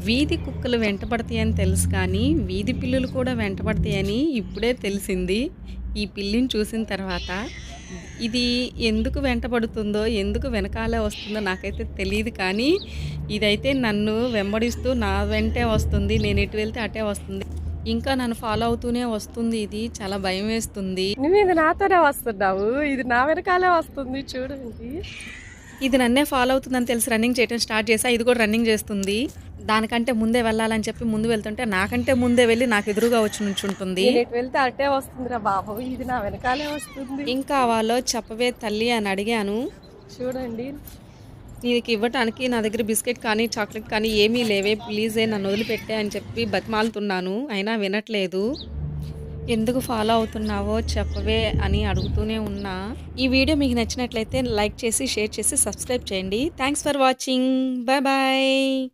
వీధి కుక్కలు వెంటపడతాయని తెలుసు కానీ, వీధి పిల్లులు కూడా వెంటపడతాయని ఇప్పుడే తెలిసింది. ఈ పిల్లిని చూసిన తర్వాత. ఇది ఎందుకు వెంటపడుతుందో, ఎందుకు వెనకాలే వస్తుందో నాకైతే తెలీదు కానీ, ఇదైతే నన్ను వెంబడిస్తూ నా వెంటే వస్తుంది. నేను ఎటు వెళ్తే అటే వస్తుంది. ఇంకా నన్ను ఫాలో అవుతూనే వస్తుంది ఇది. చాలా భయమేస్తుంది. నువ్వు ఇది నాతోనే వస్తున్నావు, ఇది నా వెనకాలే వస్తుంది చూడండి. ఇది నన్నే ఫాలో అవుతుందని తెలిసి రన్నింగ్ చేయడం స్టార్ట్ చేశా. ఇది కూడా రన్నింగ్ చేస్తుంది. దానికంటే ముందే వెళ్ళాలని చెప్పి ముందు వెళ్తుంటే నాకంటే ముందే వెళ్ళి నాకు ఎదురుగా వచ్చి నుంచుంటుంది. నేను ఎటు వెళ్తే అటే వస్తుందిరా బాబు, ఇది నా వెనకాలే వస్తుంది. ఏం కావాలో చెప్పవే తల్లి అని అడిగాను. చూడండి, నీకు ఇవ్వటానికి నా దగ్గర బిస్కెట్ కానీ చాక్లెట్ కానీ ఏమీ లేవే, ప్లీజే నన్ను వదిలిపెట్టే అని చెప్పి బతిమాలుతున్నాను. అయినా వినట్లేదు. ఎందుకు ఫాలో అవుతున్నావో చెప్పవే అని అడుగుతూనే ఉన్నా. ఈ వీడియో మీకు నచ్చినట్లయితే లైక్ చేసి, షేర్ చేసి, సబ్స్క్రైబ్ చేయండి. Thanks for watching. Bye bye.